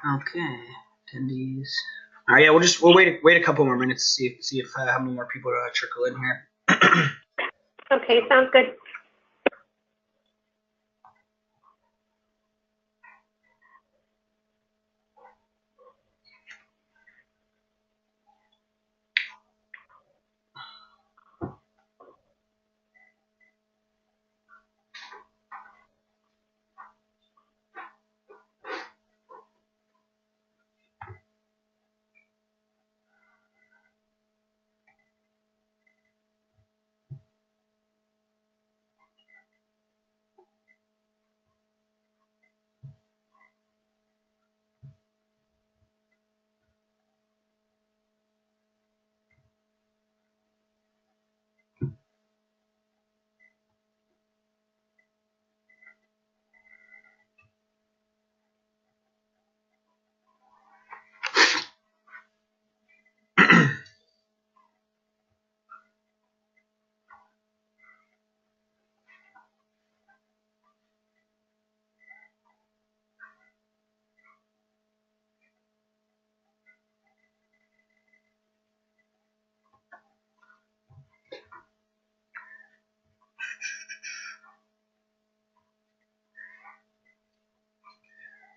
Okay, attendees. All right, yeah, we'll wait a couple more minutes to see if how many more people trickle in here. Okay, sounds good.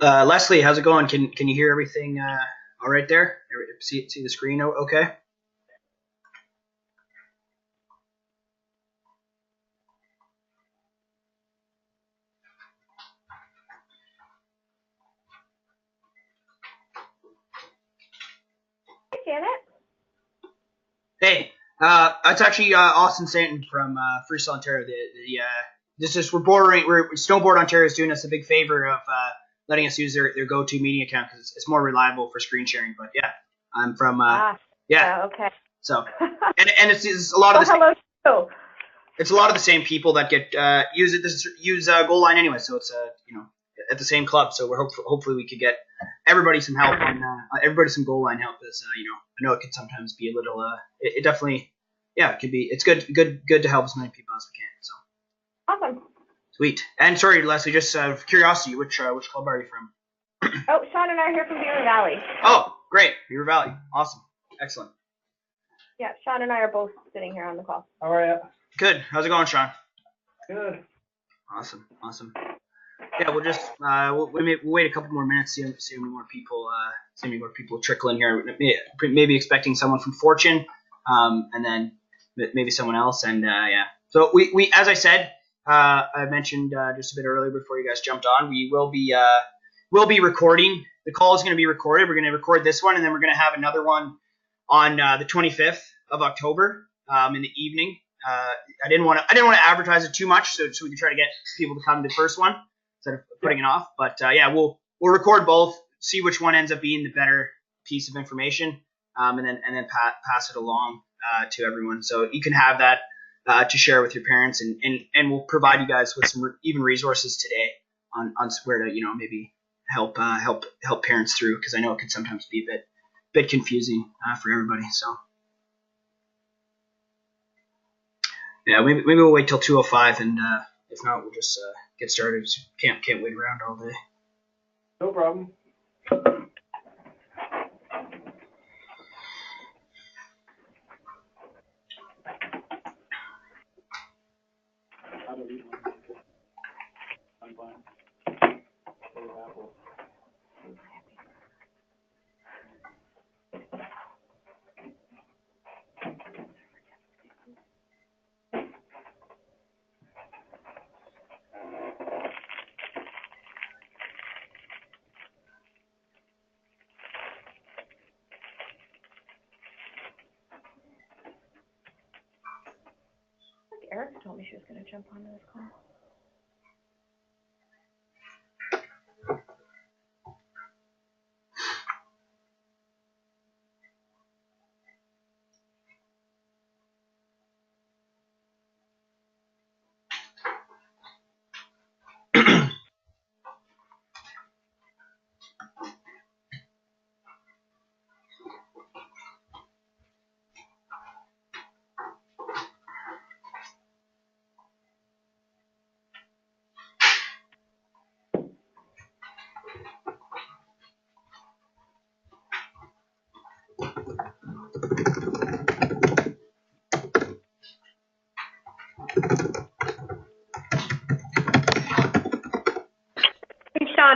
Leslie, how's it going? Can you hear everything all right there? See the screen okay? Hi, Janet. Hey, it's actually Austin Stanton from Freestyle, Ontario. This is we're Snowboard Ontario is doing us a big favor of letting us use their go-to meeting account because it's more reliable for screen sharing. But yeah, I'm from yeah. Okay. So and it's a lot of Oh, the hello. Too. it's a lot of the same people that get use goal line anyway. So it's at the same club. So we're hopefully we could get everybody some help and everybody some goal line help. As I know it could sometimes be a little it definitely it could be it's good to help as many people as we can. So Awesome. sweet. And sorry, Leslie, just out of curiosity, which club are you from? Oh, Sean and I are here from Beaver Valley. Oh, great, Beaver Valley, awesome, excellent. Yeah, Sean and I are both sitting here on the call. How are you? Good. How's it going, Sean? Good. Awesome. Yeah, we'll just we'll wait a couple more minutes, see how many more people trickle in here. Maybe expecting someone from Fortune, and then maybe someone else, and yeah. So we as I said, I mentioned just a bit earlier before you guys jumped on, we'll be recording. The call is going to be recorded. We're going to record this one, and then we're going to have another one on the 25th of October in the evening. I didn't want to advertise it too much, so we could try to get people to come to the first one instead of putting it off. But yeah, we'll record both, see which one ends up being the better piece of information, and then pass it along to everyone, so you can have that to share with your parents, and we'll provide you guys with some even resources today on where to maybe help parents through, because I know it can sometimes be a bit confusing for everybody. So yeah, maybe we'll wait till 2:05, and if not, we'll just get started. Can't wait around all day. No problem. I'm fine. I think Erica told me she was going to jump on this call.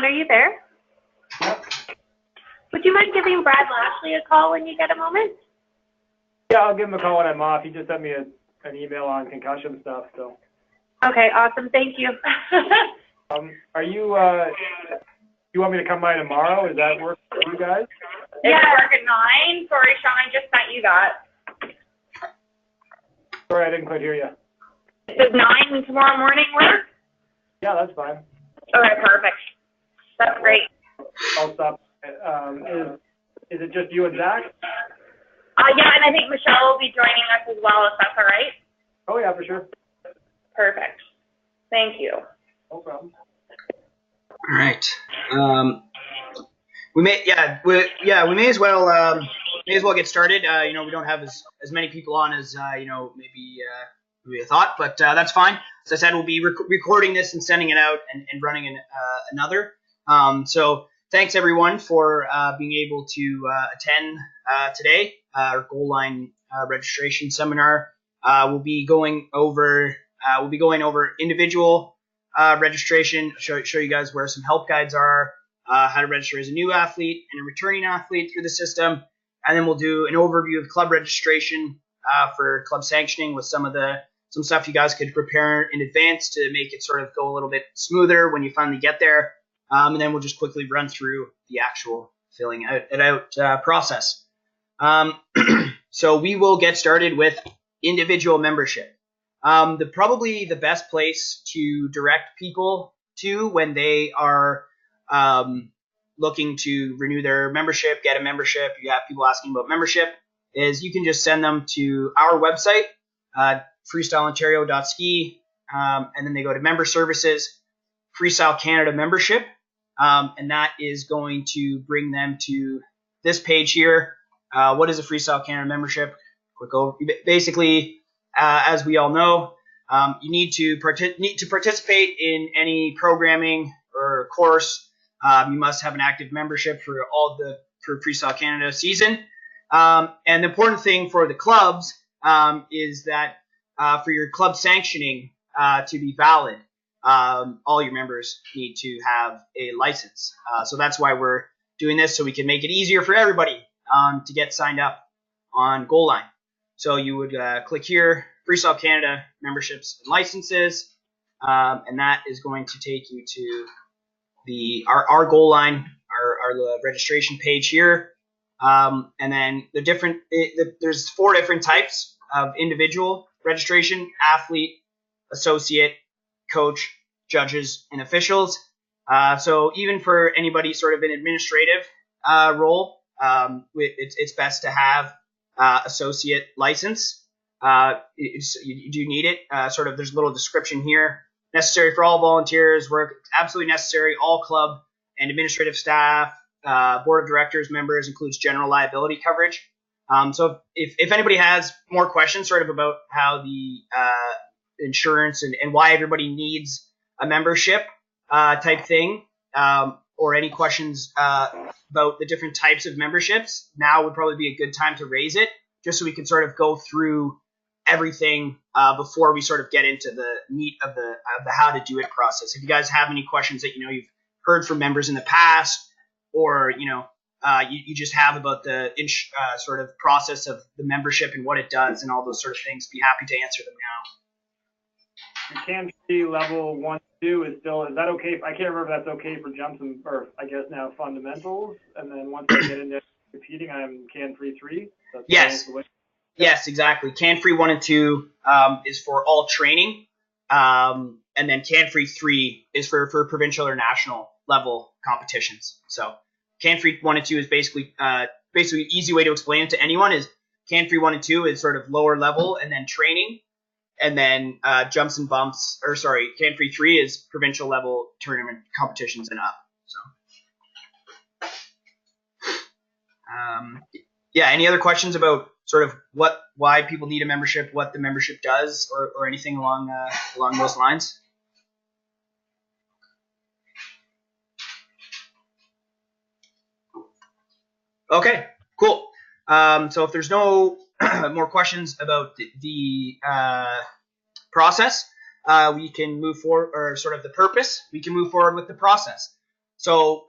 are you there? Yep. Would you mind giving Brad Lashley a call when you get a moment? Yeah, I'll give him a call when I'm off. He just sent me an email on concussion stuff, so. Okay, awesome. Thank you. Are you, you want me to come by tomorrow? Does that work for you guys? Yeah, work at 9. Sorry, Sean, I just sent you that. Sorry, I didn't quite hear you. Does 9 tomorrow morning work? Yeah, that's fine. Okay, perfect. That's great. I'll stop. Is it just you and Zach? Yeah, and I think Michelle will be joining us as well, if that's all right. Oh, yeah, for sure. Perfect. Thank you. No problem. All right. We may as well get started. We don't have as many people on as maybe I thought, but that's fine. As I said, we'll be recording this and sending it out and running another. So thanks everyone for being able to attend today. Our goal line registration seminar. We'll be going over individual registration. Show you guys where some help guides are. How to register as a new athlete and a returning athlete through the system, and then we'll do an overview of club registration for club sanctioning with some stuff you guys could prepare in advance to make it sort of go a little bit smoother when you finally get there, and then we'll just quickly run through the actual filling it out process. So we will get started with individual membership. Probably the best place to direct people to when they are looking to renew their membership, get a membership, you have people asking about membership, is you can just send them to our website, freestyleontario.ski, and then they go to member services, Freestyle Canada membership, and that is going to bring them to this page here. What is a Freestyle Canada membership? Quick overview. Basically, as we all know, you need to participate in any programming or course. You must have an active membership for Freestyle Canada season. And the important thing for the clubs is that for your club sanctioning to be valid, all your members need to have a license. So that's why we're doing this, so we can make it easier for everybody to get signed up on Goal Line. So you would click here, Freestyle Canada memberships and licenses, and that is going to take you to our Goal Line, our registration page here, and then there's 4 different types of individual registration: athlete, associate, coach, judges, and officials. So even for anybody sort of an administrative role, it's best to have associate license. You do need it. There's a little description here. Necessary for all volunteers, work absolutely necessary, all club and administrative staff, board of directors, members, includes general liability coverage. So if anybody has more questions sort of about how the insurance and why everybody needs a membership type thing, or any questions about the different types of memberships, now would probably be a good time to raise it, just so we can sort of go through everything before we sort of get into the meat of the how to do it process. If you guys have any questions that you've heard from members in the past, or you just have about the sort of process of the membership and what it does and all those sort of things, be happy to answer them now. You can see level 1, 2 is that okay? I can't remember if that's okay for jumps or I guess now fundamentals, and then once I get into competing, I'm can free 3. Yes. Yes, exactly. Can Free 1 and 2 is for all training, and then Can Free 3 is for provincial or national level competitions. So Can Free 1 and 2 is basically an easy way to explain it to anyone is Can Free 1 and 2 is sort of lower level and then training, and then jumps and bumps, Can Free 3 is provincial level tournament competitions and up. So any other questions about sort of why people need a membership, what the membership does, or anything along those lines? Okay, cool. So if there's no more questions about the process, we can move forward, or sort of the purpose. We can move forward with the process. So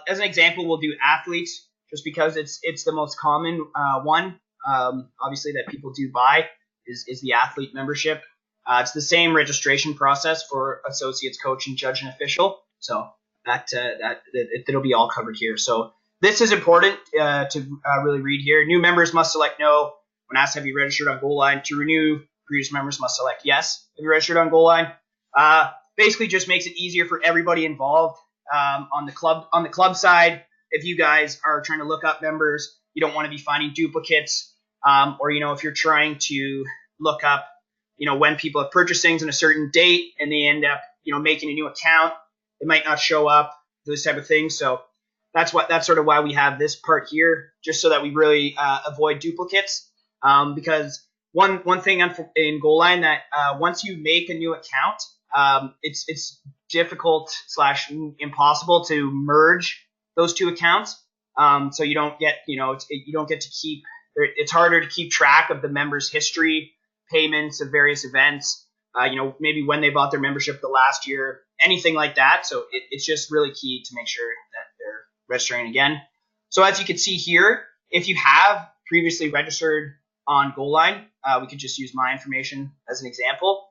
as an example, we'll do athletes just because it's the most common one. Obviously that people do buy is the athlete membership. It's the same registration process for associates, coach, and judge and official. So it'll be all covered here. So this is important to really read here. New members must select no when asked have you registered on goal line. To renew, previous members must select yes if you registered on goal line. Basically just makes it easier for everybody involved. On the club side, if you guys are trying to look up members, you don't want to be finding duplicates, or if you're trying to look up, when people have purchased things on a certain date and they end up, making a new account, it might not show up, those type of things. So that's sort of why we have this part here, just so that we really avoid duplicates. Because one thing in Goal Line that once you make a new account, it's difficult / impossible to merge those two accounts. So you don't get, you don't get to keep. It's harder to keep track of the members' history, payments of various events. Maybe when they bought their membership the last year, anything like that. So it's just really key to make sure that they're registering again. So as you can see here, if you have previously registered on Goal Line, we could just use my information as an example.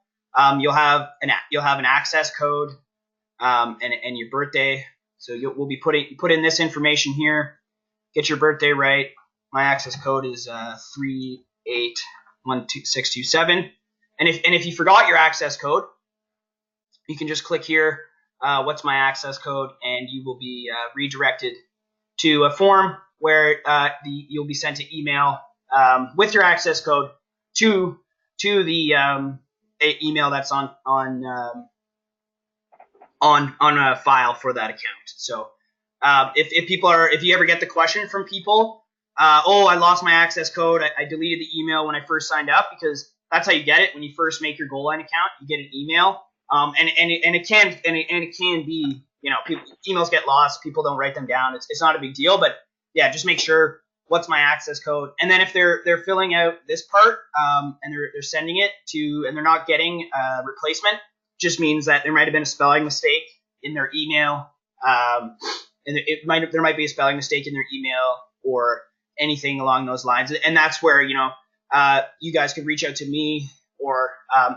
You'll have an access code and your birthday. So we'll be put in this information here. Get your birthday right. My access code is 3812627. And if you forgot your access code, you can just click here. What's my access code? And you will be redirected to a form where you'll be sent an email with your access code to the email that's on a file for that account. So if you ever get the question from people, I lost my access code, I deleted the email when I first signed up, because that's how you get it when you first make your Goal Line account. You get an email, and it can be, emails get lost, people don't write them down. It's not a big deal, but yeah, just make sure what's my access code. And then if they're filling out this part and they're sending it to, and they're not getting a replacement, just means that there might have been a spelling mistake in their email, and there might be a spelling mistake in their email or anything along those lines. And that's where you guys could reach out to me, or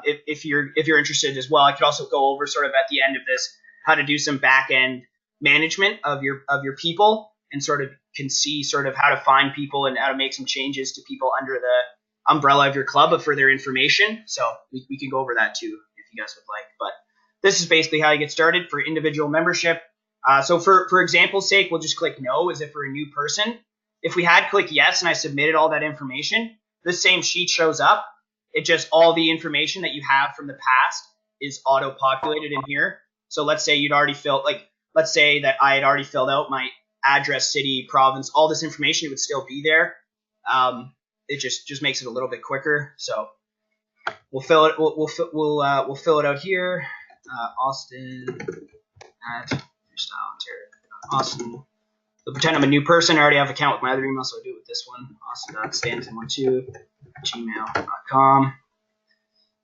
if you're interested as well, I could also go over sort of at the end of this how to do some back end management of your people, and sort of can see sort of how to find people and how to make some changes to people under the umbrella of your club for their information. So we can go over that too if you guys would like. But this is basically how you get started for individual membership. So for example's sake, we'll just click no as if we're a new person. If we had clicked yes and I submitted all that information, the same sheet shows up. It just, all the information that you have from the past is auto-populated in here. So let's say let's say that I had already filled out my address, city, province, all this information, it would still be there. It just makes it a little bit quicker. So we'll fill it. We'll fill it out here. Austin at Freestyle Ontario. Austin. So pretend I'm a new person. I already have an account with my other email, so I'll do it with this one. austin.stanton12@gmail.com.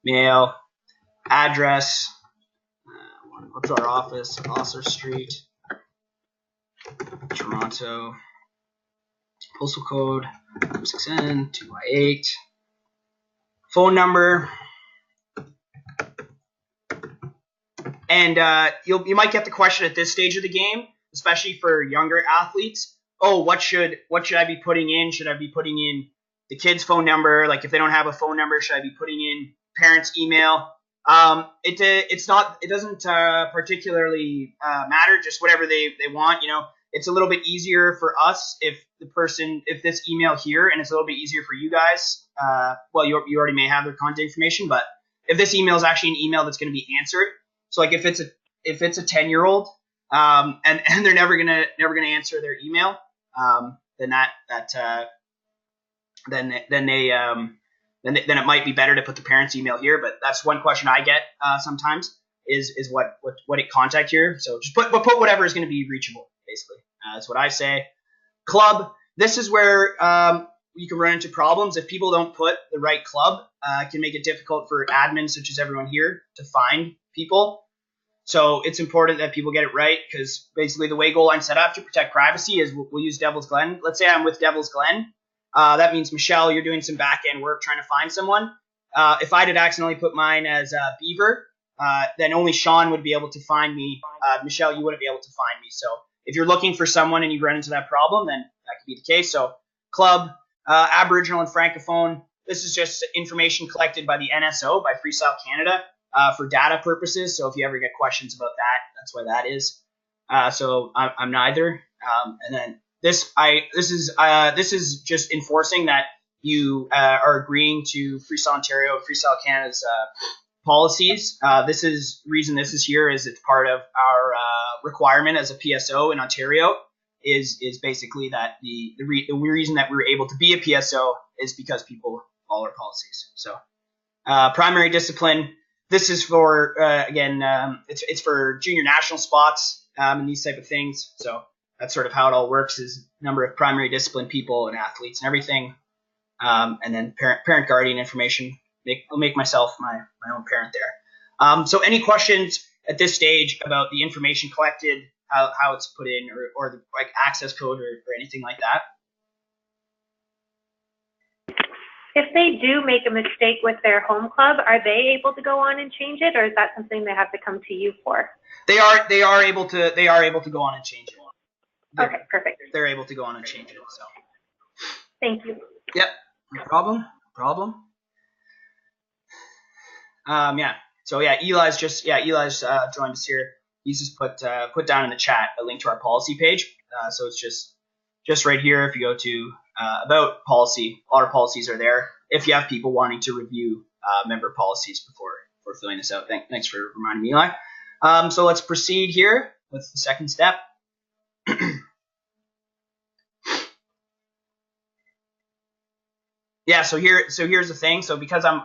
Mail. Address. What's our office? Osler Street, Toronto. Postal code 6N 2Y8. Phone number. And you might get the question at this stage of the game, especially for younger athletes. Oh, what should I be putting in? Should I be putting in the kid's phone number? Like if they don't have a phone number, should I be putting in parents' email? It doesn't particularly matter. Just whatever they want. It's a little bit easier for us if this email here, and it's a little bit easier for you guys. Well, you already may have their contact information, but if this email is actually an email that's going to be answered, so like if it's a 10-year-old, and they're never gonna answer their email, then it might be better to put the parents' email here. But that's one question I get sometimes is what contact here. So just put whatever is going to be reachable, basically. That's what I say. Club. This is where you can run into problems if people don't put the right club. It can make it difficult for admins such as everyone here to find people. So it's important that people get it right, because basically the way Goal Line's set up to protect privacy is we'll use Devil's Glen. Let's say I'm with Devil's Glen. That means, Michelle, you're doing some back-end work trying to find someone. If I did accidentally put mine as Beaver, then only Sean would be able to find me. Michelle, you wouldn't be able to find me. So if you're looking for someone and you run into that problem, then that could be the case. So club, Aboriginal and Francophone, this is just information collected by the NSO, by Freestyle Canada, for data purposes. So if you ever get questions about that, that's why that is. So I'm neither. And then this is just enforcing that you are agreeing to Freestyle Ontario, Freestyle Canada's policies. This is reason this is here is it's part of our requirement as a PSO in Ontario is basically that the reason that we're able to be a PSO is because people follow our policies. So primary discipline. This is for it's for junior national spots and these type of things. So that's sort of how it all works, is number of primary discipline people and athletes and everything. And then parent guardian information. I'll make myself my own parent there. So any questions at this stage about the information collected, how it's put in, or the like access code or anything like that? If they do make a mistake with their home club, are they able to go on and change it, or is that something they have to come to you for? They are able to go on and change it. Okay, perfect. They're able to go on and change it. So. Thank you. Yep. No problem. Yeah. So yeah, Eli's joined us here. He's just put down in the chat a link to our policy page. So it's just right here. If you go to about policy, all our policies are there. If you have people wanting to review member policies before filling this out, thanks for reminding me, Eli. So let's proceed here with the second step. Yeah. So here's the thing. So because I'm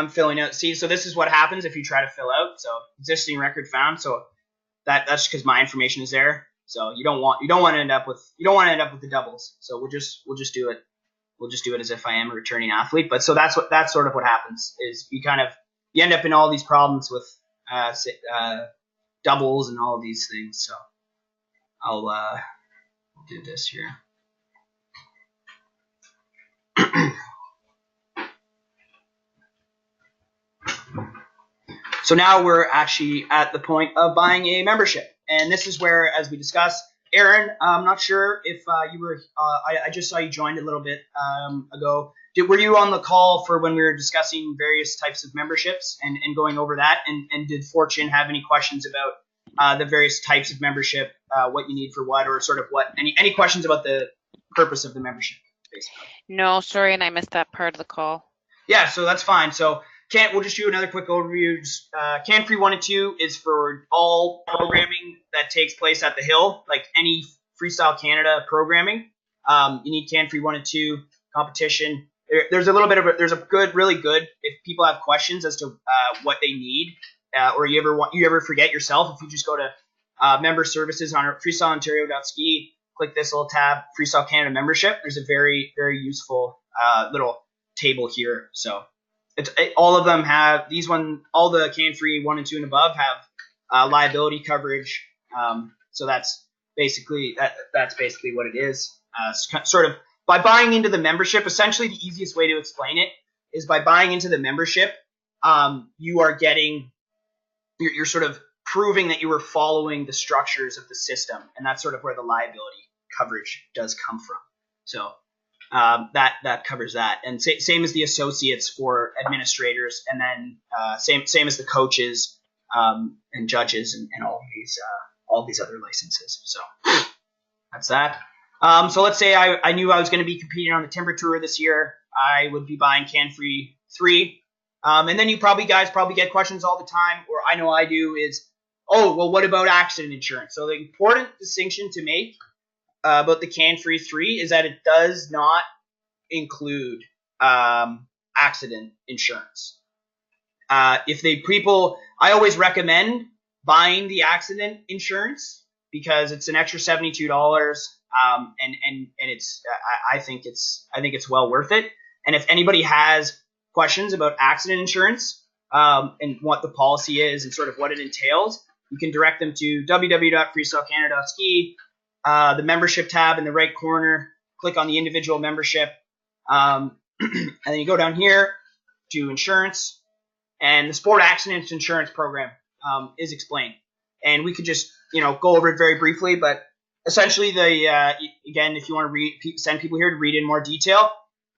filling out. See, so this is what happens if you try to fill out. So existing record found. So that's because my information is there. So you don't want to end up with the doubles. So we'll just do it. We'll just do it as if I am a returning athlete. But so that's sort of what happens is you end up in all these problems with doubles and all of these things. So I'll do this here. So now we're actually at the point of buying a membership. And this is where, as we discussed, Aaron, I'm not sure if you were, I just saw you joined a little bit ago. Were you on the call for when we were discussing various types of memberships and going over that? And did Fortune have any questions about the various types of membership, what you need for what, or sort of any questions about the purpose of the membership, basically? No, sorry, and I missed that part of the call. Yeah, so that's fine. So we'll just do another quick overview. Can Free 1 and 2 is for all programming that takes place at the Hill, like any Freestyle Canada programming. You need Can Free 1 and 2 competition. There's really good, if people have questions as to what they need, or you ever forget yourself, if you just go to member services on freestyleontario.ski, click this little tab, Freestyle Canada membership. There's a very, very useful little table here. So all of them have all the Can Free 1 and 2 and above have liability coverage. So that's basically what it is. Sort of by buying into the membership, essentially the easiest way to explain it is by buying into the membership, you're sort of proving that you are following the structures of the system, and that's sort of where the liability coverage does come from. So that covers that, and same as the associates for administrators, and then same as the coaches and judges and all these other licenses. So that's that. So let's say I knew I was going to be competing on the Timber Tour this year. I would be buying Can Free 3. And then you guys probably get questions all the time, or I know I do, is, oh, well, what about accident insurance? So the important distinction to make about the Can Free 3 is that it does not include accident insurance. I always recommend buying the accident insurance because it's an extra $72, and it's I think it's well worth it. And if anybody has questions about accident insurance, and what the policy is and sort of what it entails, you can direct them to www.freestylecanada.ski, the membership tab in the right corner, click on the individual membership, and then you go down here to insurance, and the sport accident insurance program is explained. And we could just, go over it very briefly, but essentially again, if you want to send people here to read in more detail,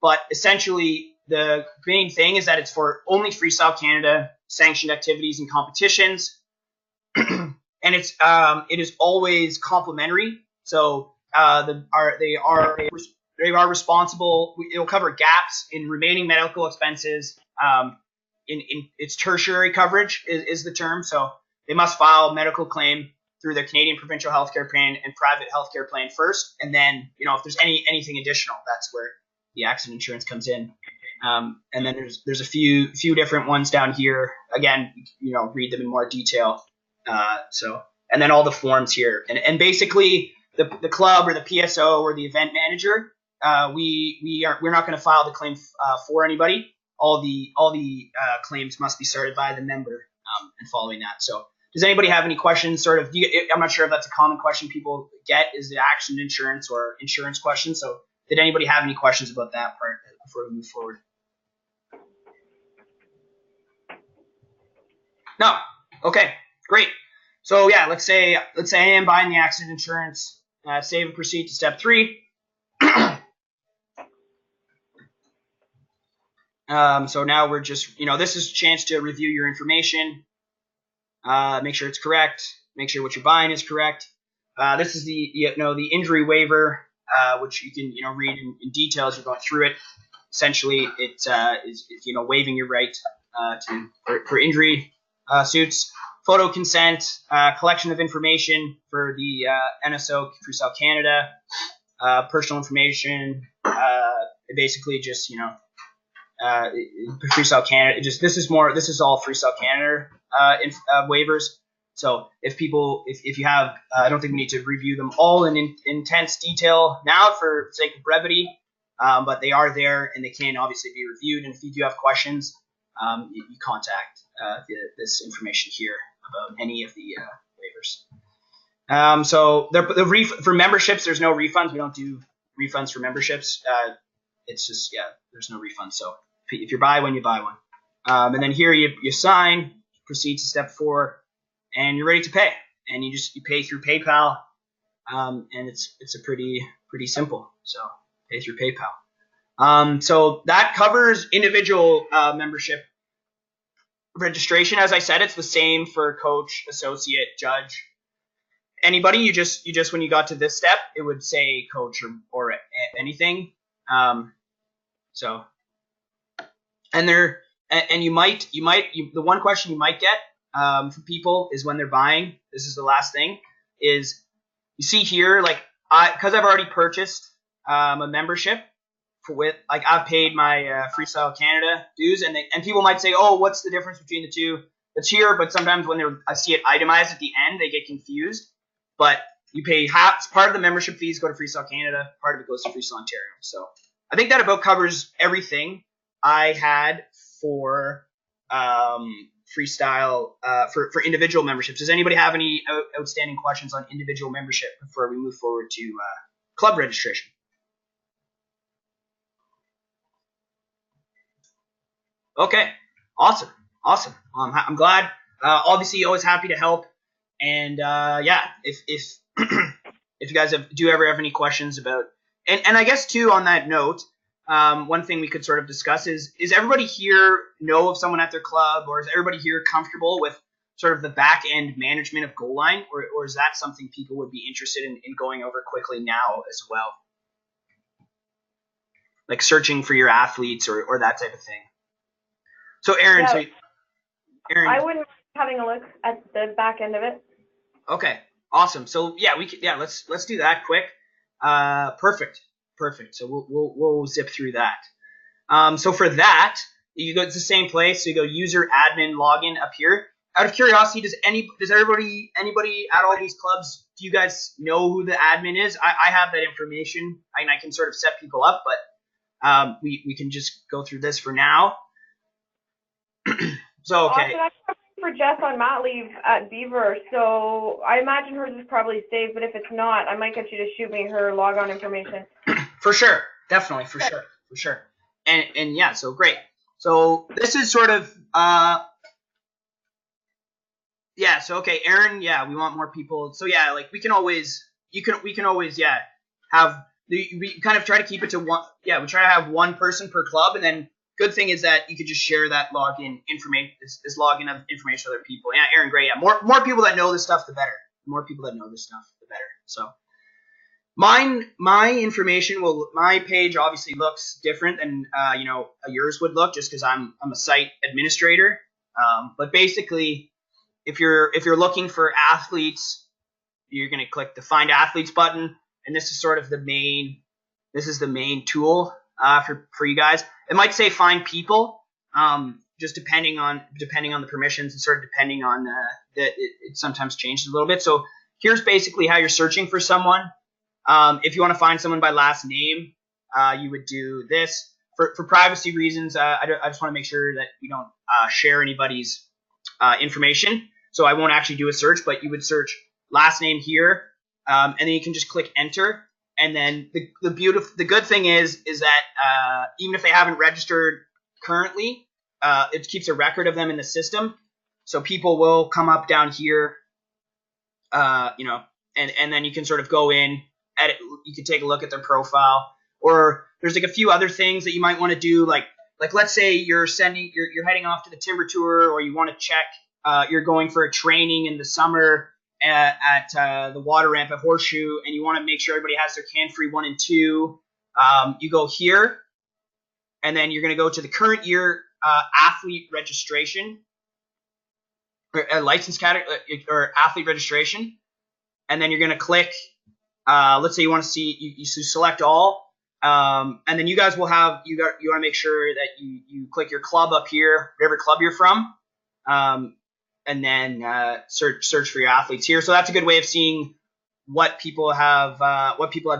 but essentially the main thing is that it's for only Freestyle Canada sanctioned activities and competitions, and it is always complimentary. So they are responsible. It will cover gaps in remaining medical expenses. In its tertiary coverage is the term. So they must file medical claim through their Canadian provincial healthcare plan and private healthcare plan first, and then if there's anything additional, that's where the accident insurance comes in. And then there's a few different ones down here. Again, read them in more detail. And then all the forms here, and basically the club or the PSO or the event manager, we're not going to file the claim for anybody. All the claims must be started by the member, and following that. So does anybody have any questions? I'm not sure if that's a common question people get, is the accident insurance or insurance question. So did anybody have any questions about that part before we move forward? No. Okay, great. So yeah, let's say I am buying the accident insurance. Save and proceed to step 3. So now we're just, this is a chance to review your information, make sure it's correct, make sure what you're buying is correct. This is the injury waiver, which you can, read in detail as you're going through it. Essentially, it is waiving your right for injury suits. Photo consent, collection of information for the NSO, Freestyle Canada, personal information, basically just, Freestyle Canada. This is all Freestyle Canada waivers. So if you have, I don't think we need to review them all in intense detail now for sake of brevity, but they are there and they can obviously be reviewed. And if you do have questions, you contact this information here about any of the waivers. So for memberships, there's no refunds. We don't do refunds for memberships. It's just, there's no refund. So if you buy one, you buy one. And then here you sign, proceed to step 4, and you're ready to pay. And you pay through PayPal, and it's a pretty simple. So pay through PayPal. So that covers individual membership registration. As I said, it's the same for coach, associate, judge, anybody. You just when you got to this step, it would say coach or anything. So, and the one question you might get from people is when they're buying. This is the last thing. Is you see here, because I've already purchased a membership I've paid my Freestyle Canada dues, and people might say, oh, what's the difference between the two? It's here, but sometimes when I see it itemized at the end, they get confused. But you pay part of the membership fees go to Freestyle Canada, part of it goes to Freestyle Ontario. So I think that about covers everything I had for Freestyle for individual memberships. Does anybody have any outstanding questions on individual membership before we move forward to club registration? Okay, awesome. I'm glad. Obviously, always happy to help. And if if you guys do ever have any questions about, and I guess too on that note, one thing we could sort of discuss is everybody here know of someone at their club, or is everybody here comfortable with sort of the back end management of goal line, or is that something people would be interested in going over quickly now as well? Like searching for your athletes or that type of thing. So Aaron, Aaron, I wouldn't mind having a look at the back end of it. Okay, awesome. So let's do that quick. Perfect. So we'll zip through that. So for that, you go to the same place. So you go user admin login up here. Out of curiosity, does anybody at all these clubs, do you guys know who the admin is? I have that information and I can sort of set people up, but we can just go through this for now. So okay. Austin, I'm covering for Jess on mat leave at Beaver, so I imagine hers is probably saved, but if it's not, I might get you to shoot me her logon information. For sure, definitely, for sure. And yeah, so great. So this is sort of yeah. So okay, Aaron. Yeah, we want more people. So yeah, like we can always have we kind of try to keep it to one. Yeah, we try to have one person per club, and then good thing is that you could just share that login information, this login of information with other people. Yeah, Aaron, great. Yeah, more people that know this stuff, the better. The more people that know this stuff, the better. So. My information my page obviously looks different than yours would look, just because I'm a site administrator. But basically, if you're looking for athletes, you're gonna click the Find Athletes button, and this is sort of the main tool for you guys. It might say Find People, just depending on the permissions and sort of depending on it sometimes changes a little bit. So here's basically how you're searching for someone. If you want to find someone by last name, you would do this. For privacy reasons, I just want to make sure that we don't share anybody's information. So I won't actually do a search, but you would search last name here, and then you can just click enter. And then the good thing is that even if they haven't registered currently, it keeps a record of them in the system. So people will come up down here, and then you can sort of go in. Edit, you can take a look at their profile, or there's like a few other things that you might want to do, like let's say you're heading off to the timber tour, or you want to check you're going for a training in the summer at the water ramp at Horseshoe, and you want to make sure everybody has their can free 1 and 2. You go here, and then you're going to go to the current year athlete registration, or license category, or athlete registration, and then you're going to click. Let's say you want to see, you select all, and then you guys will have, you want to make sure that you click your club up here, whatever club you're from, and then search for your athletes here. So that's a good way of seeing what people have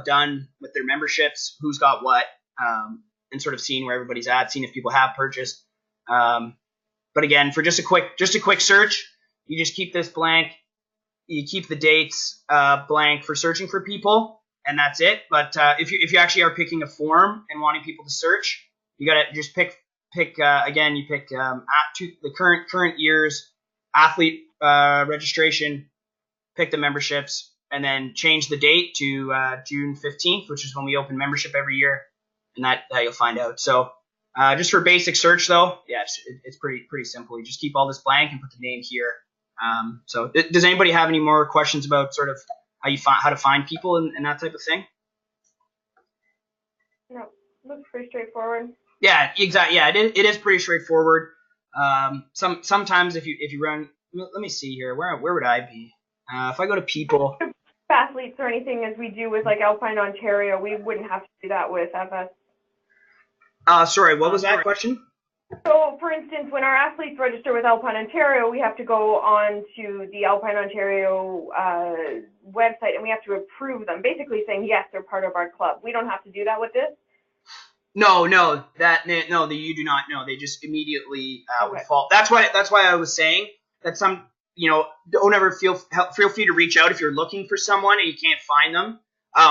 done with their memberships, who's got what, and sort of seeing where everybody's at, seeing if people have purchased. But again, for just a quick search, you just keep this blank. You keep the dates blank for searching for people, and that's it. But if you actually are picking a form and wanting people to search, you gotta just pick again. You pick the current year's athlete registration, pick the memberships, and then change the date to June 15th, which is when we open membership every year, and that you'll find out. So just for basic search though, yeah, it's pretty simple. You just keep all this blank and put the name here. So does anybody have any more questions about sort of how to find people and that type of thing? No, looks pretty straightforward. Yeah, exactly. Yeah, it is pretty straightforward. Sometimes if you run, let me see here. Where would I be? If I go to people. Athletes or anything as we do with like Alpine Ontario, we wouldn't have to do that with FS. Sorry, what was that question? So, for instance, when our athletes register with Alpine Ontario, we have to go on to the Alpine Ontario website and we have to approve them, basically saying, yes, they're part of our club. We don't have to do that with this? No, you do not. No, they just immediately would fall. That's why I was saying that some, don't ever feel free to reach out if you're looking for someone and you can't find them.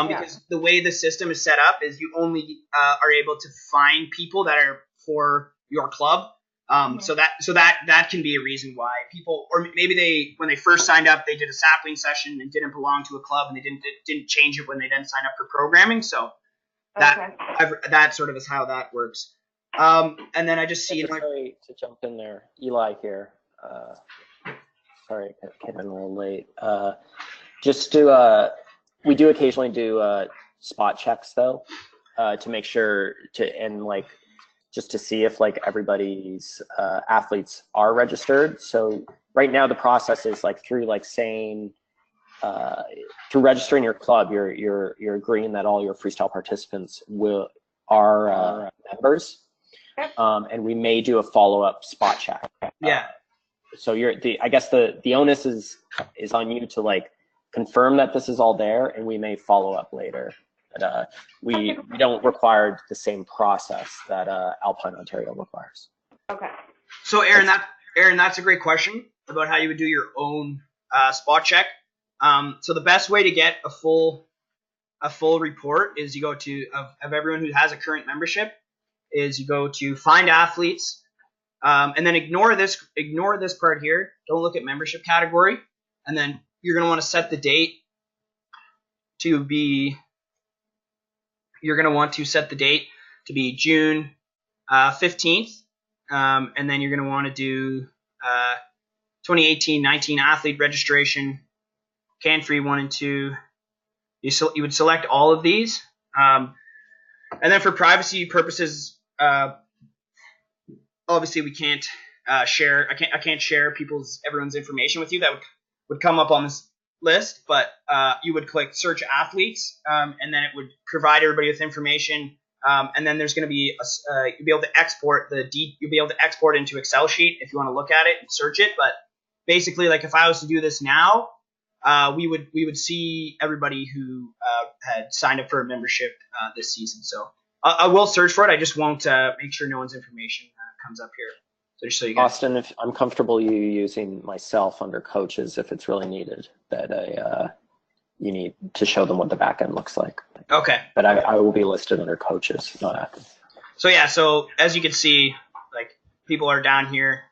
Because the way the system is set up is you only are able to find people that are for your club. So that can be a reason why people, or maybe when they first signed up, they did a sapling session and didn't belong to a club, and they didn't change it when they then signed up for programming. So that sort of is how that works. And then I just see. Sorry to jump in there, Eli here. Sorry, I came in a little late. We do occasionally do spot checks though, to make sure just to see if everybody's athletes are registered. So right now the process is through registering your club, you're agreeing that all your freestyle participants are members, and we may do a follow-up spot check. Yeah. So I guess the onus is on you to confirm that this is all there, and we may follow up later. But we don't require the same process that Alpine Ontario requires. Okay. So Aaron, Aaron, that's a great question about how you would do your own spot check. So the best way to get a full report is you go to of everyone who has a current membership is you go to find athletes, and then ignore this part here. Don't look at membership category, and then you're going to want to set the date to be. You're going to want to set the date to be June 15th, and then you're going to want to do 2018-19 athlete registration, CAN-free 1 and 2. You would select all of these, and then for privacy purposes, obviously we can't share. I can't share everyone's information with you. That would come up on this list, but you would click search athletes, and then it would provide everybody with information. And then there's going to be you'll be able to export you'll be able to export into Excel sheet if you want to look at it and search it. But basically, like if I was to do this now, we would see everybody who had signed up for a membership this season. So I will search for it. I just won't make sure no one's information comes up here. So just so you guys. Austin, if I'm comfortable you using myself under coaches if it's really needed, that you need to show them what the back end looks like. Okay. But I will be listed under coaches, not athletes. So yeah, so as you can see, like people are down here.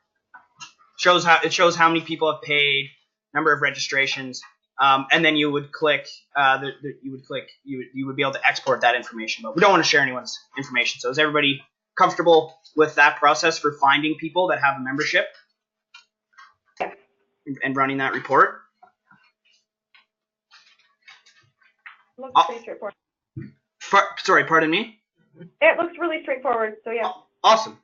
It shows how many people have paid, number of registrations, and then you would click. You would be able to export that information, but we don't want to share anyone's information. So is everybody comfortable with that process for finding people that have a membership and running that report? Looks pretty straightforward. Sorry, pardon me? It looks really straightforward, so yeah. Awesome.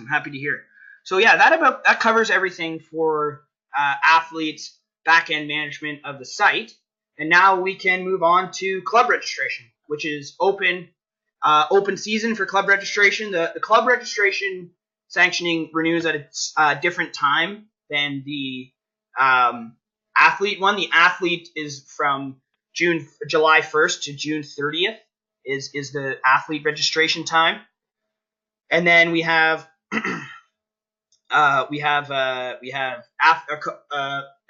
Happy to hear. So yeah, that covers everything for athletes, back-end management of the site. And now we can move on to club registration, which is open season for club registration. The club registration sanctioning renews at a different time than the athlete one. The athlete is from July 1st to June 30th is the athlete registration time. And then we have and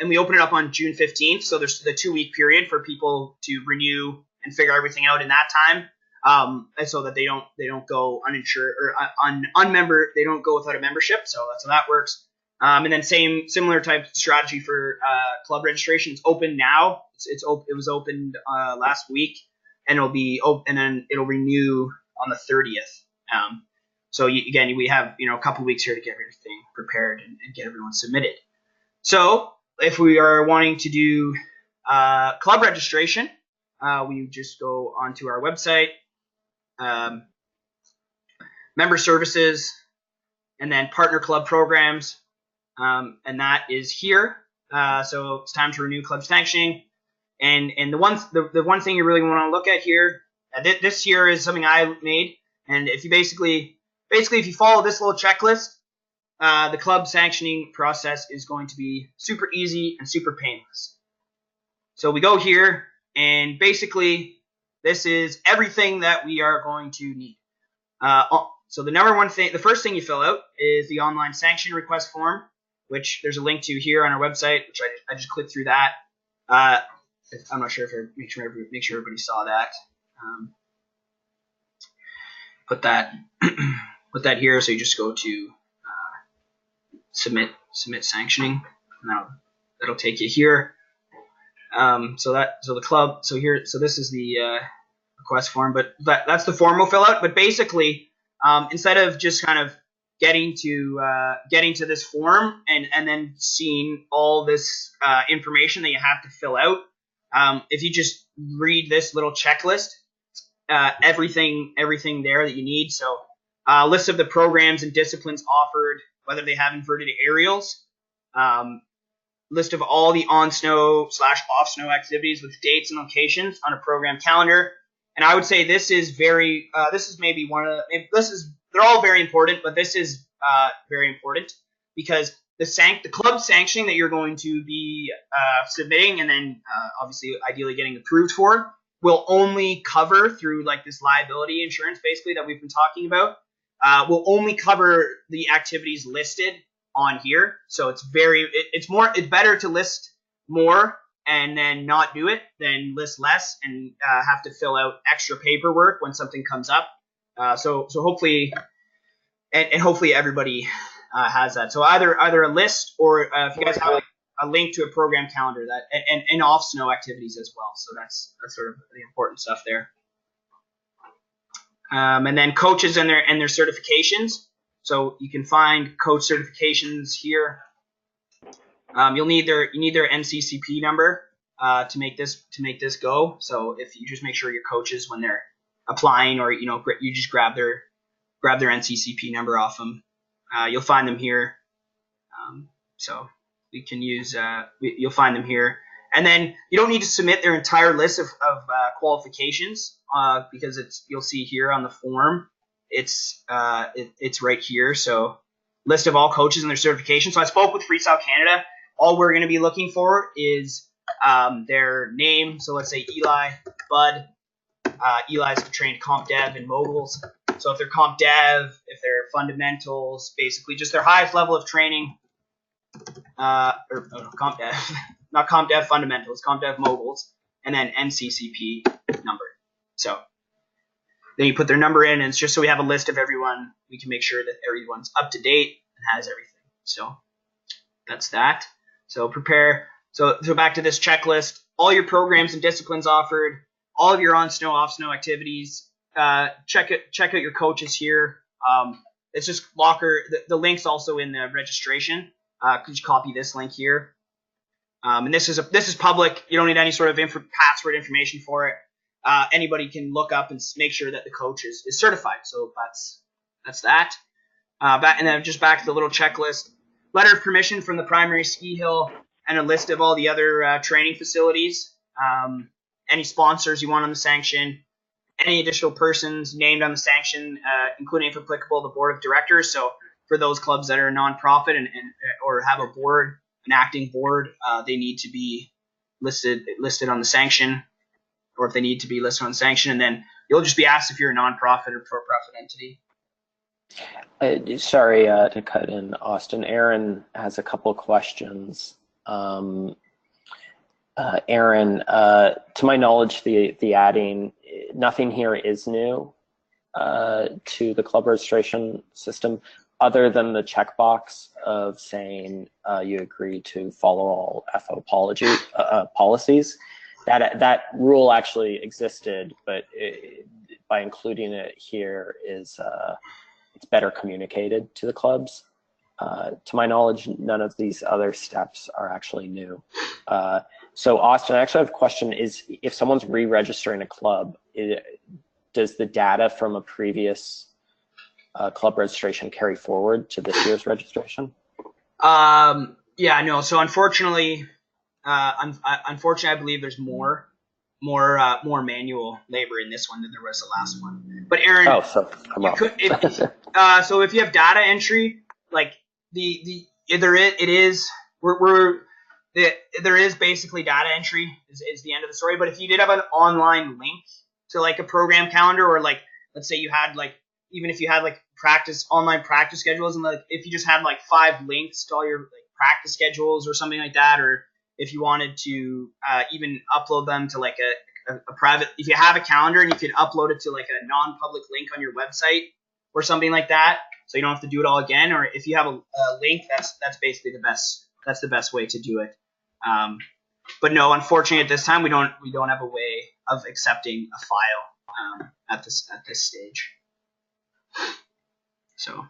we open it up on June 15th. So there's the 2-week period for people to renew and figure everything out in that time. And so that they don't go uninsured or unmember, they don't go without a membership. So that's how that works. And then similar type strategy for club registration. It's open now. It was opened last week, and it'll be and then it'll renew on the 30th. So again, we have a couple weeks here to get everything prepared and get everyone submitted. So if we are wanting to do club registration, we just go onto our website, member services, and then partner club programs, and that is here. So it's time to renew club sanctioning, and the one thing you really want to look at here, this here is something I made, and if you basically if you follow this little checklist, the club sanctioning process is going to be super easy and super painless. So we go here, and basically this is everything that we are going to need. So the first thing you fill out is the online sanction request form, which there's a link to here on our website, which I just clicked through that. I'm not sure if I make sure everybody saw that. Put that here. So you just go to submit sanctioning, and that'll take you here. So this is the request form, but that's the form we'll fill out. But basically, instead of just kind of getting to this form and then seeing all this information that you have to fill out, if you just read this little checklist, everything there that you need. So list of the programs and disciplines offered, whether they have inverted aerials, list of all the on-snow/off snow activities with dates and locations on a program calendar. And I would say this is they're all very important, but this is very important because the club sanctioning that you're going to be submitting and then obviously ideally getting approved for will only cover through like this liability insurance basically that we've been talking about, will only cover the activities listed on here. So it's better to list more and then not do it than list less and have to fill out extra paperwork when something comes up. So hopefully, and hopefully everybody has that. So either a list or if you guys have a link to a program calendar and off snow activities as well. So that's sort of the important stuff there. And then coaches and their certifications. So you can find coach certifications here. You need their NCCP number to make this go. So if you just make sure your coaches when they're applying, or you just grab their NCCP number off them, you'll find them here. So you can use you'll find them here. And then you don't need to submit their entire list of qualifications because you'll see here on the form it's right here. So list of all coaches and their certification. So I spoke with Freestyle Canada. All we're going to be looking for is their name. So let's say Eli, Bud. Eli's trained comp dev and moguls. So if they're comp dev, if they're fundamentals, basically just their highest level of training. Comp dev, not comp dev fundamentals, comp dev moguls, and then NCCP number. So then you put their number in, and it's just so we have a list of everyone. We can make sure that everyone's up to date and has everything. So that's that. So prepare. So back to this checklist. All your programs and disciplines offered. All of your on snow, off snow activities. Check out your coaches here. It's just locker. The link's also in the registration. Could you copy this link here? And this is public. You don't need any sort of password information for it. Anybody can look up and make sure that the coach is certified. So that's that. And then just back to the little checklist. Letter of permission from the primary ski hill and a list of all the other training facilities. Any sponsors you want on the sanction. Any additional persons named on the sanction, including, if applicable, the board of directors. So for those clubs that are a nonprofit or have a board, an acting board, they need to be listed on the sanction, or if they need to be listed on the sanction, and then you'll just be asked if you're a nonprofit or for-profit entity. Sorry to cut in, Austin. Aaron has a couple of questions. Aaron, to my knowledge, the adding, nothing here is new to the club registration system, other than the checkbox of saying you agree to follow all FO policies. That rule actually existed, but by including it here it's better communicated to the clubs. To my knowledge, none of these other steps are actually new. So Austin, I actually have a question. Is if someone's re-registering a club, does the data from a previous club registration carry forward to this year's registration? Yeah, no. So unfortunately, I believe there's more manual labor in this one than there was the last one. But Aaron, so if you have data entry, like there is basically data entry is the end of the story. But if you did have an online link to like a program calendar, or like let's say you had like, even if you had like online practice schedules, and like if you just had like 5 links to all your like practice schedules or something like that, or if you wanted to even upload them to like a private, if you have a calendar and you could upload it to like a non-public link on your website or something like that, so you don't have to do it all again. Or if you have a link, that's basically the best. That's the best way to do it. But no, unfortunately, at this time we don't have a way of accepting a file at this stage. So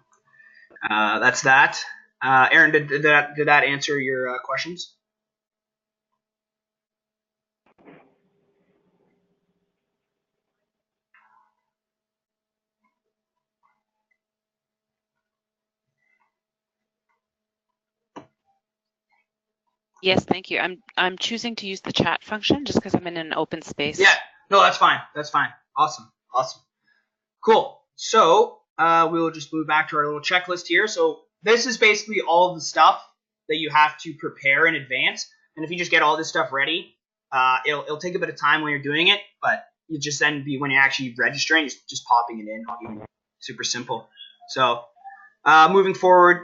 that's that. Aaron, did that answer your questions? Yes, thank you. I'm choosing to use the chat function just because I'm in an open space. Yeah, no, that's fine. That's fine. Awesome. Cool. So we will just move back to our little checklist here. So this is basically all the stuff that you have to prepare in advance. And if you just get all this stuff ready, it'll take a bit of time when you're doing it, but you just then be when you're actually registering, just popping it in. Super simple. So moving forward,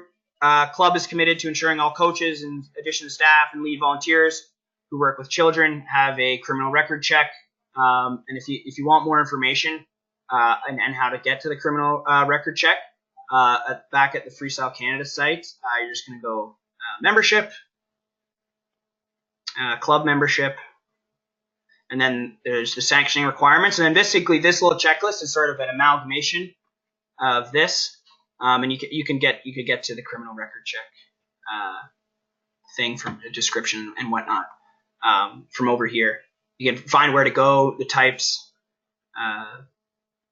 club is committed to ensuring all coaches, in addition to staff and lead volunteers who work with children, have a criminal record check. And if you want more information and how to get to the criminal record check, back at the Freestyle Canada site, you're just going to go membership, club membership, and then there's the sanctioning requirements. And then basically this little checklist is sort of an amalgamation of this. And you could get to the criminal record check thing from the description and whatnot from over here. You can find where to go, the types,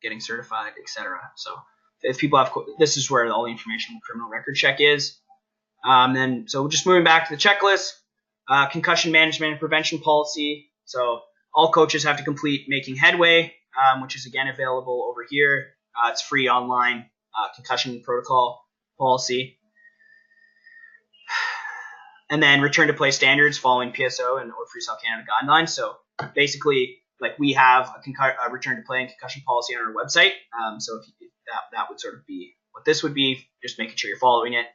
getting certified, etc. So if people have, this is where all the information on the criminal record check is. So just moving back to the checklist, concussion management and prevention policy. So all coaches have to complete Making Headway, which is again available over here. It's free online concussion protocol policy. And then return to play standards following PSO and or Freestyle Canada guidelines. So basically, like we have a return to play and concussion policy on our website. So if that would sort of be what this would be, just making sure you're following it.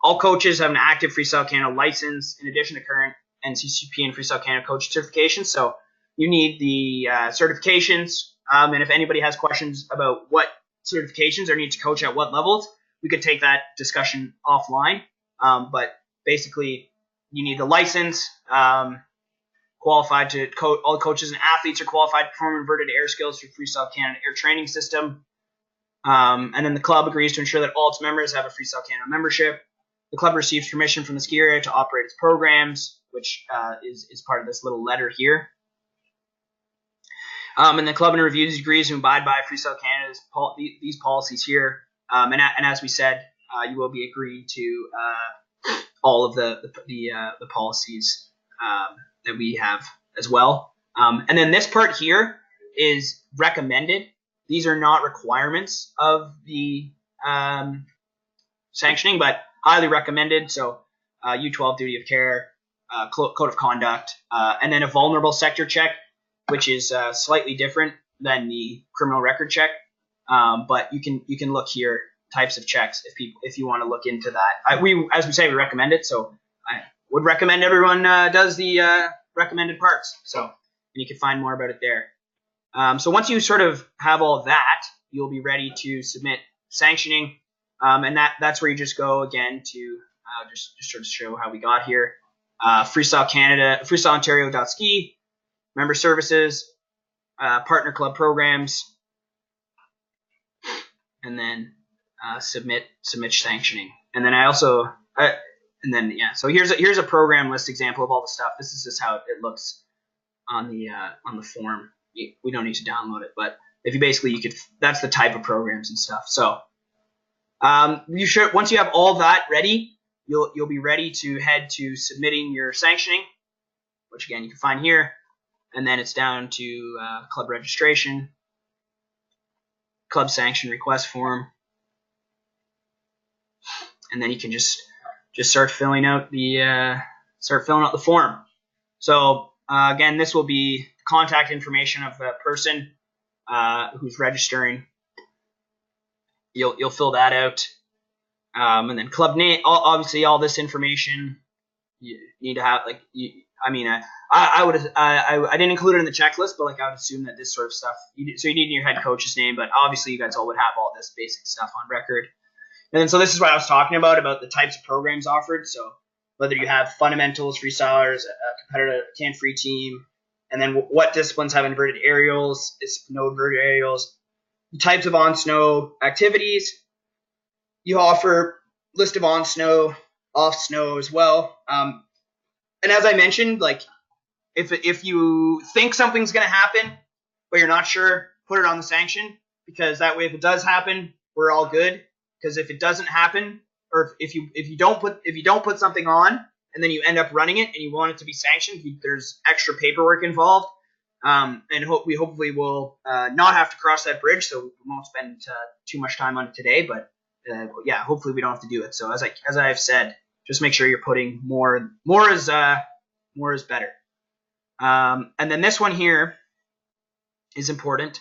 All coaches have an active Freestyle Canada license in addition to current NCCP and Freestyle Canada coach certifications. So you need the certifications. And if anybody has questions about what certifications or need to coach at what levels, we could take that discussion offline. But basically, you need the license. Qualified to coach. All coaches and athletes are qualified to perform inverted air skills through Freestyle Canada Air Training System. And then the club agrees to ensure that all its members have a Freestyle Canada membership. The club receives permission from the ski area to operate its programs, which is part of this little letter here. And the club and reviews agrees to abide by Freestyle Canada's these policies here. And as we said, you will be agreeing to all of the policies that we have as well. And then this part here is recommended. These are not requirements of the sanctioning, but highly recommended. So U12 duty of care, code of conduct, and then a vulnerable sector check, which is slightly different than the criminal record check. But you can look here, types of checks, if you want to look into that. As we say, we recommend it. So I would recommend everyone does the recommended parts. So and you can find more about it there. So once you sort of have all that, you'll be ready to submit sanctioning. And that's where you just go again to just sort of show how we got here. Freestyle Canada, FreestyleOntario.ski, member services, partner club programs, and then submit sanctioning. And then so here's a program list example of all the stuff. This is just how it looks on the form. We don't need to download it, but if that's the type of programs and stuff. So you should, once you have all that ready, you'll be ready to head to submitting your sanctioning, which again you can find here, and then it's down to club registration, club sanction request form, and then you can just start filling out the form. So again, this will be contact information of the person who's registering. You'll fill that out, and then club name. Obviously, all this information you need to have. I didn't include it in the checklist, but I would assume that this sort of stuff. So you need your head coach's name, but obviously you guys all would have all this basic stuff on record. And then so this is what I was talking about the types of programs offered. So whether you have fundamentals, freestylers, a competitive can-free team, and then what disciplines have inverted aerials, no inverted aerials, the types of on-snow activities. You offer list of on-snow, off-snow as well. And as I mentioned, if you think something's going to happen, but you're not sure, put it on the sanction, because that way if it does happen, we're all good. Because if it doesn't happen, or if you don't put something on and then you end up running it and you want it to be sanctioned, there's extra paperwork involved. And we hopefully will not have to cross that bridge, so we won't spend too much time on it today. But hopefully we don't have to do it. So as I've said, just make sure you're putting more is better. And then this one here is important.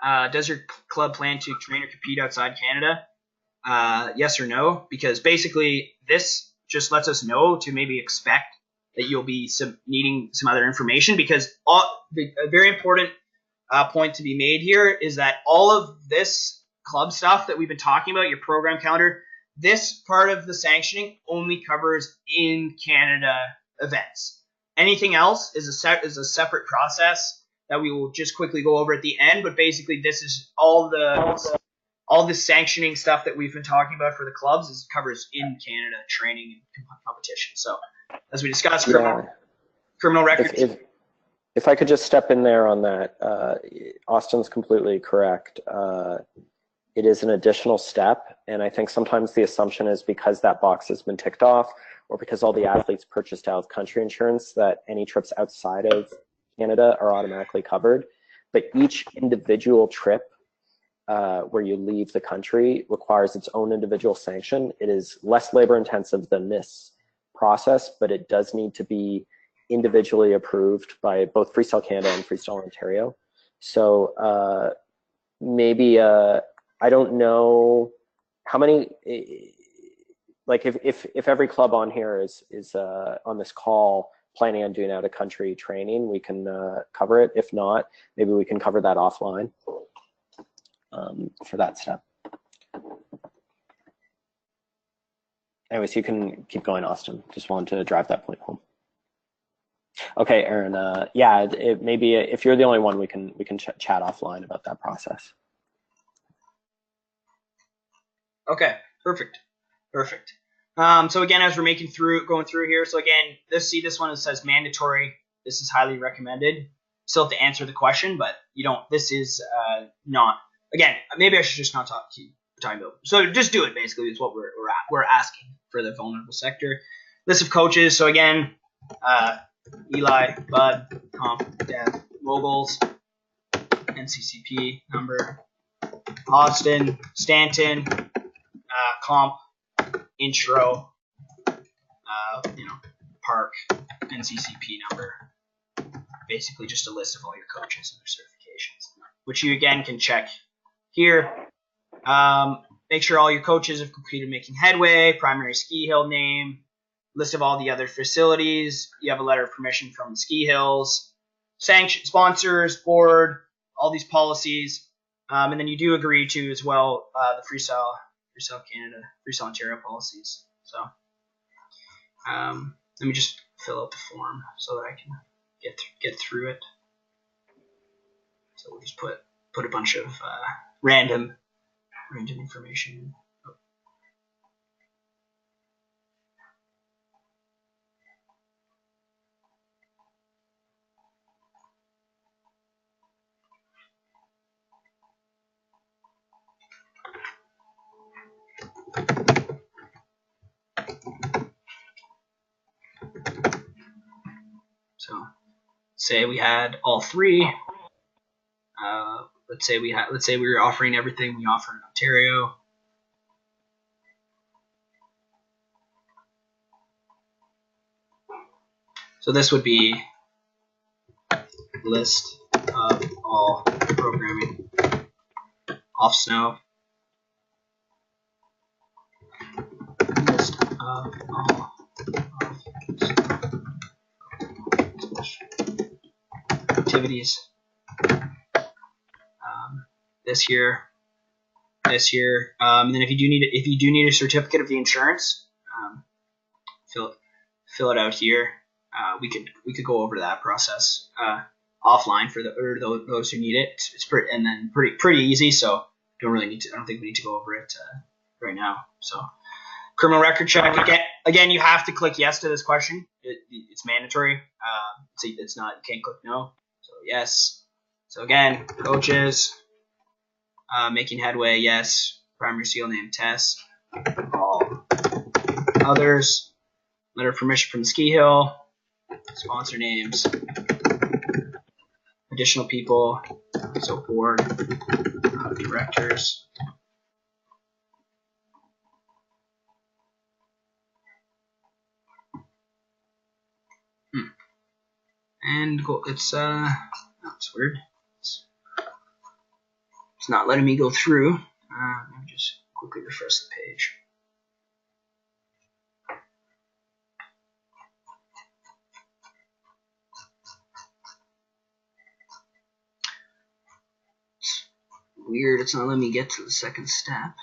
Does your club plan to train or compete outside Canada? yes or no, because basically this just lets us know to maybe expect that you'll be needing some other information, because a very important point to be made here is that all of this club stuff that we've been talking about, your program calendar, this part of the sanctioning only covers in Canada events. Anything else is a separate process that we will just quickly go over at the end. But basically, this is all the sanctioning stuff that we've been talking about for the clubs is covers in Canada training and competition. So as we discussed, criminal records. If I could just step in there on that, Austin's completely correct. It is an additional step, and I think sometimes the assumption is because that box has been ticked off, or because all the athletes purchased out of country insurance, that any trips outside of Canada are automatically covered. But each individual trip where you leave the country requires its own individual sanction. It is less labor intensive than this process, but it does need to be individually approved by both Freestyle Canada and Freestyle Ontario. So maybe I don't know how many, like if every club on here is on this call planning on doing out of country training, we can cover it. If not, maybe we can cover that offline for that step. Anyways, you can keep going, Austin. Just wanted to drive that point home. Okay, Aaron. Yeah, maybe if you're the only one, we can chat offline about that process. Okay, perfect. So again, as we're going through here, so again, this one, it says mandatory. This is highly recommended. Still have to answer the question, but you don't. This is not. Again, maybe I should just not talking about. So just do it. Basically, is what we're asking for the vulnerable sector. List of coaches. So again, Eli, Bud, Comp, Dev, Moguls, NCCP number, Austin, Stanton, Comp, intro, Park, NCCP number. Basically, just a list of all your coaches and their certifications, which you again can check here. Make sure all your coaches have completed making headway, primary ski hill name, list of all the other facilities. You have a letter of permission from the ski hills, sanction sponsors, board, all these policies, and then you do agree to as well the Freestyle Canada, Freestyle Ontario policies. So let me just fill out the form so that I can get through it. So we'll just put a bunch of random information. So say we had all three. Let's say we were offering everything we offer in Ontario. So this would be list of all programming off snow. List of all activities. This year, and then if you do need a certificate of the insurance, fill it out here. We could go over that process offline for those who need it. It's pretty easy, so I don't think we need to go over it right now. So criminal record check again. You have to click yes to this question. It's mandatory. It's not, you can't click no. So yes. So again, coaches. Making headway, yes. Primary seal name, test. All others. Letter of permission from the ski hill. Sponsor names. Additional people. So board. Directors. And it's that's weird. It's not letting me go through. Let me just quickly refresh the page. Weird, it's not letting me get to the second step.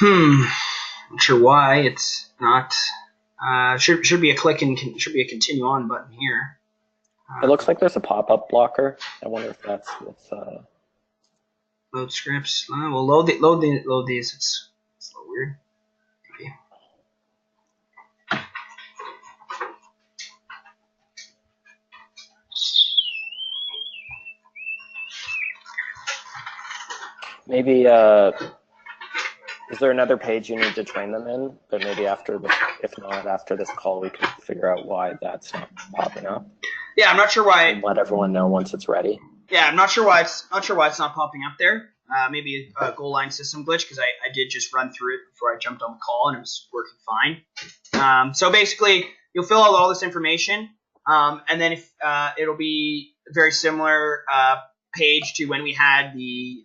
Not sure why it's not. Should be a click and should be a continue on button here. It looks like there's a pop-up blocker. I wonder if that's what's. Load scripts. We'll load these. It's a little weird. Maybe is there another page you need to train them in? But maybe after this, if not after this call, we can figure out why that's not popping up. Yeah, I'm not sure why. And let everyone know once it's ready. Yeah, I'm not sure why it's not popping up there. Maybe a goal line system glitch because I did just run through it before I jumped on the call and it was working fine. So basically, you'll fill out all this information, and then if it'll be a very similar page to when we had the.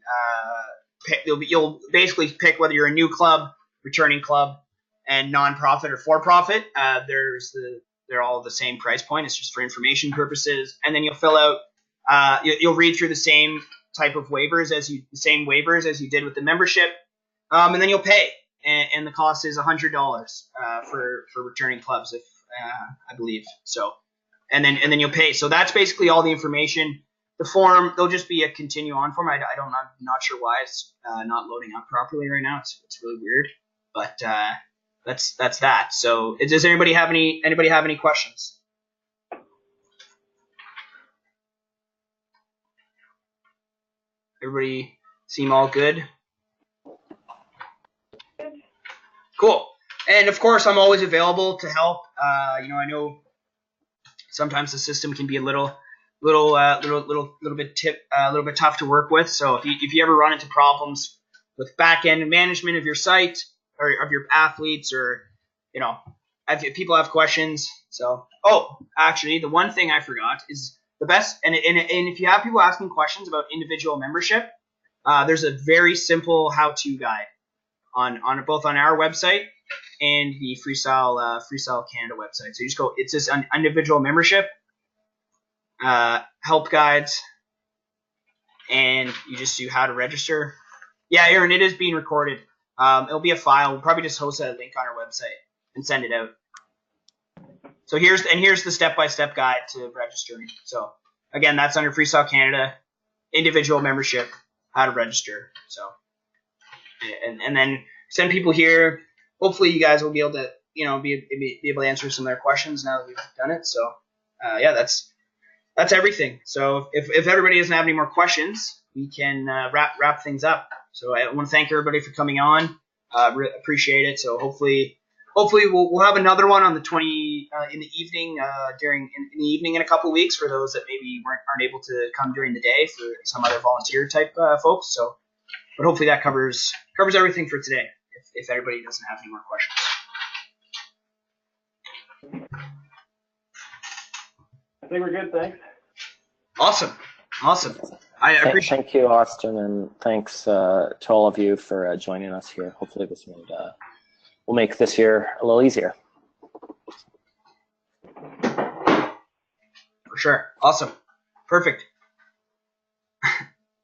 You'll basically pick whether you're a new club, returning club, and nonprofit or for-profit. They're all the same price point. It's just for information purposes. And then you'll fill out. You'll read through the same type of waivers as you did with the membership, and then you'll pay. And the cost is $100 for returning clubs, if I believe so. And then you'll pay. So that's basically all the information. The form, there'll just be a continue on form. I'm not sure why it's not loading up properly right now. It's really weird, but that's that. So does anybody have any questions? Everybody seem all good? Cool. And of course, I'm always available to help. I know sometimes the system can be a little bit tough to work with. So if you ever run into problems with back end management of your site or of your athletes, or if people have questions. So actually, the one thing I forgot is the best. And if you have people asking questions about individual membership, there's a very simple how-to guide on both on our website and the Freestyle Canada website. So you just go. It's this individual membership. Help guides, and you just do how to register. Yeah, Aaron, it is being recorded. It'll be a file. We'll probably just host a link on our website and send it out. So here's the step-by-step guide to registering. So again, that's under Freestyle Canada, individual membership, how to register. So and then send people here. Hopefully, you guys will be able to be able to answer some of their questions now that we've done it. So yeah, that's everything. So if everybody doesn't have any more questions, we can wrap things up. So I want to thank everybody for coming on. Appreciate it. So hopefully we'll have another one on the 20 in the evening in the evening in a couple of weeks for those that maybe aren't able to come during the day for some other volunteer type folks. So, but hopefully that covers everything for today. If everybody doesn't have any more questions. I think we're good, thanks. Awesome. I appreciate. Thank you, Austin, and thanks to all of you for joining us here. Hopefully, this will make this year a little easier. For sure. Awesome. Perfect.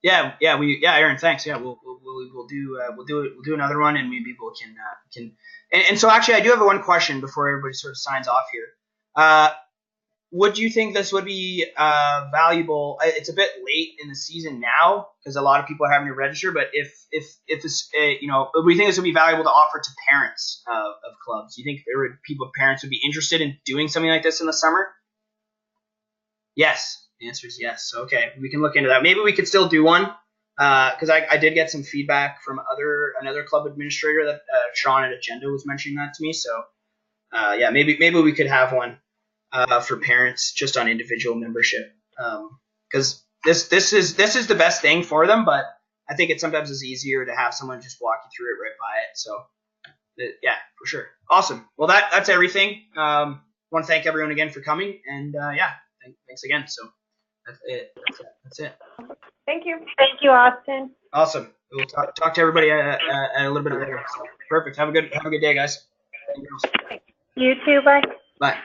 Yeah, Aaron, thanks. Yeah, we'll do another one, and maybe people can. And so actually, I do have one question before everybody sort of signs off here. would you think this would be valuable? It's a bit late in the season now because a lot of people are having to register. But if this, would you think this would be valuable to offer to parents of clubs? Do you think parents would be interested in doing something like this in the summer? Yes. The answer is yes. Okay, we can look into that. Maybe we could still do one because I did get some feedback from another club administrator that Sean at Agenda was mentioning that to me. So yeah, maybe we could have one for parents just on individual membership because this is the best thing for them. But I think it sometimes is easier to have someone just walk you through it right by it. So yeah, for sure. Awesome. Well, that's everything. Want to thank everyone again for coming, and yeah, thanks again. So. That's it. Thank you. Thank you, Austin. Awesome. We'll talk to everybody a little bit later. So, perfect. Have a good day, guys. You too. Bye. Bye.